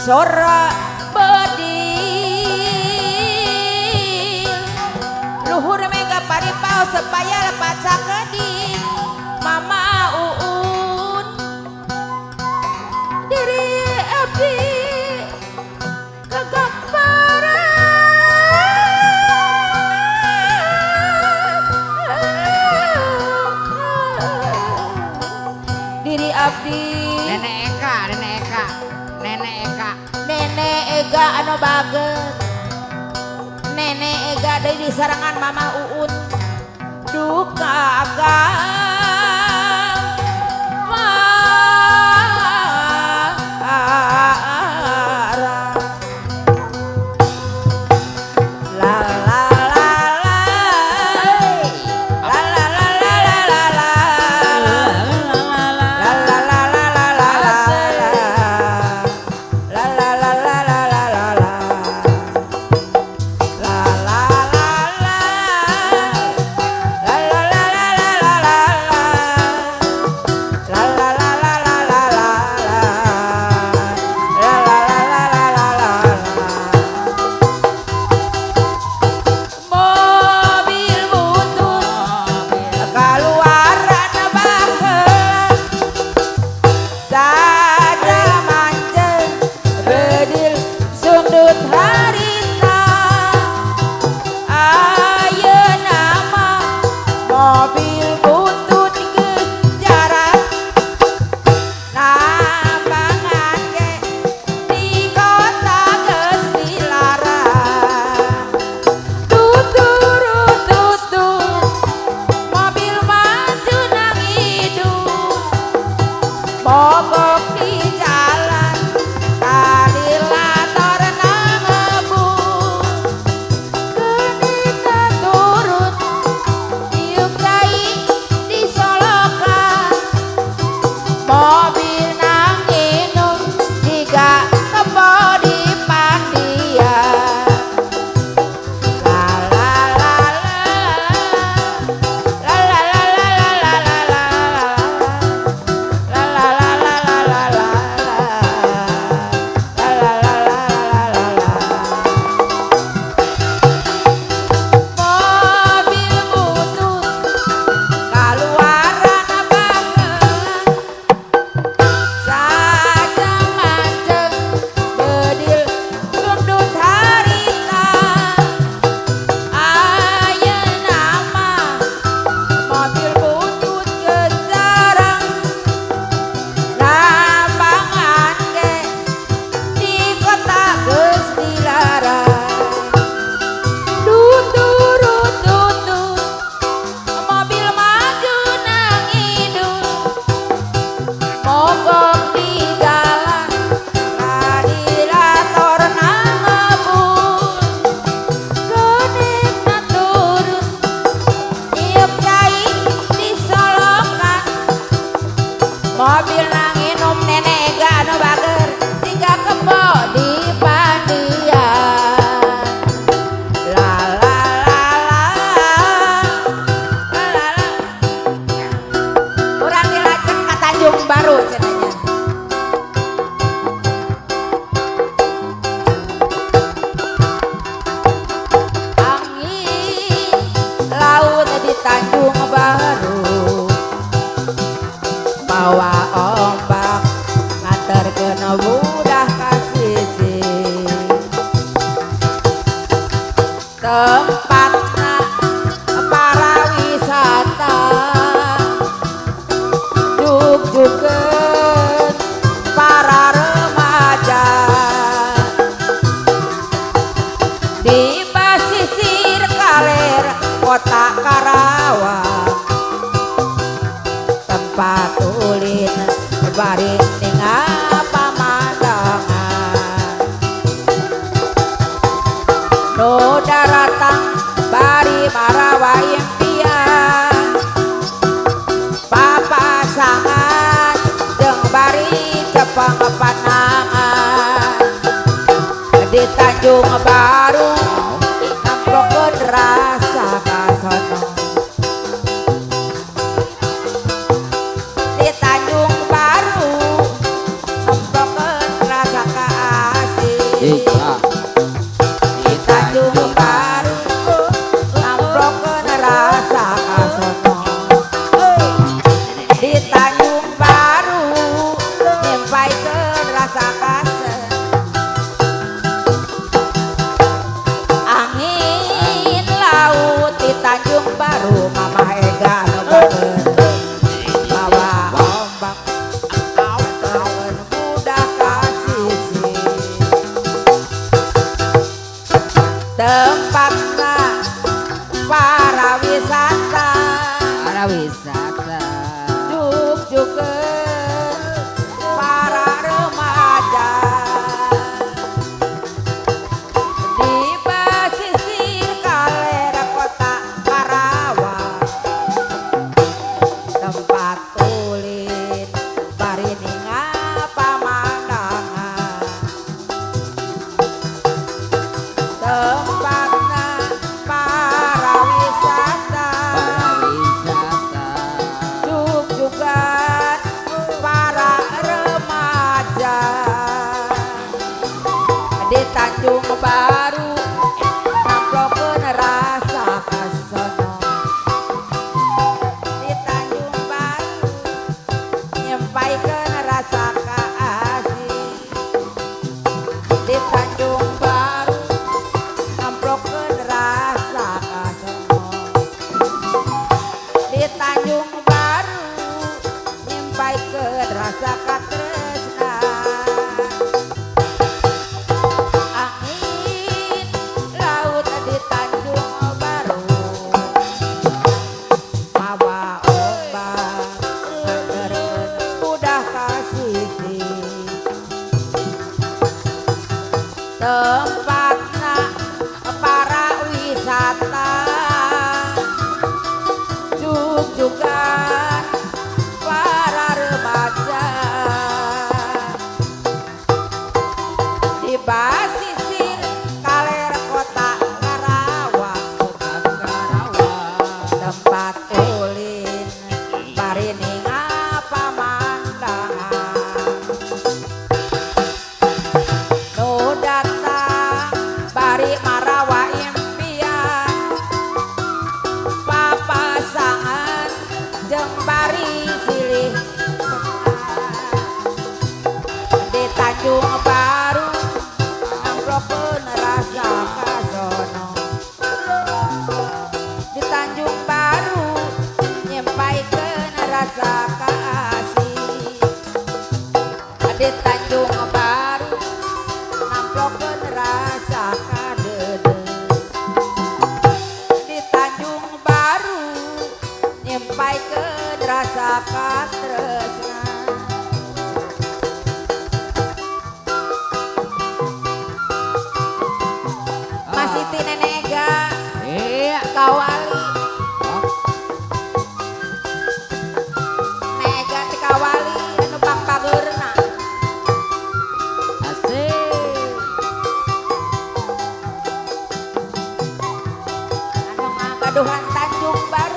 sora bedil luhur mega paripau supaya lepat sakedin mama uun diri abdi diri abdi Nenek Eka Nenek Ega anu bager Nenek Ega dari sarangan mama uun duka agang mobil nanginum nenek Ega anu bager tiga kebo di pandian la la la la la la la urang dilajeng ka Tanjung Baru cenanya angin laut di Tanjung Baru bawa ombak nganterkeun budak ka sisi tempatna para wisata jug-jugeun para remaja di pasisir kaler kota Karawang tempat ulin bari ningal pamandangan nu daratang bari marawa impian papasangan jeung bari cepeng panangan di Tanjung Baru ngamprokeun rasa kasono di Tanjung Baru ngamprokeun rasa kasono tempatna para wisata para wisata juga para remaja di pesisir kalera kota Karawang tempat ulin parininga pamandangan tempatna para wisata juga para remaja di Tanjung Baru namplokeun rasa kasono di Tanjung Baru nyampaikeun rasa kaasih di Tanjung Baru namplokeun rasa kasono di Tanjung Baru nyampaikeun rasa katresna angin laut di Tanjung Baru mawa ombak nganterkeun udah kasih tempatna para wisata juga para remaja di basisir kaler kota Karawang tempat ulin parininga pamandangan nu datang bari marawa impian papasangan jeung bari silih di Tanjung Baru namplokeun rasa kasono di Tanjung Baru nyampaikeun rasa kaasih di Tanjung Baru namplokeun rasa kadeudeung di Tanjung Baru nyampaikeun rasa katresna masih ti nenega iya kawali nega ti kawali anu pangpageurna asik anu ngagaduhan Tanjung Baru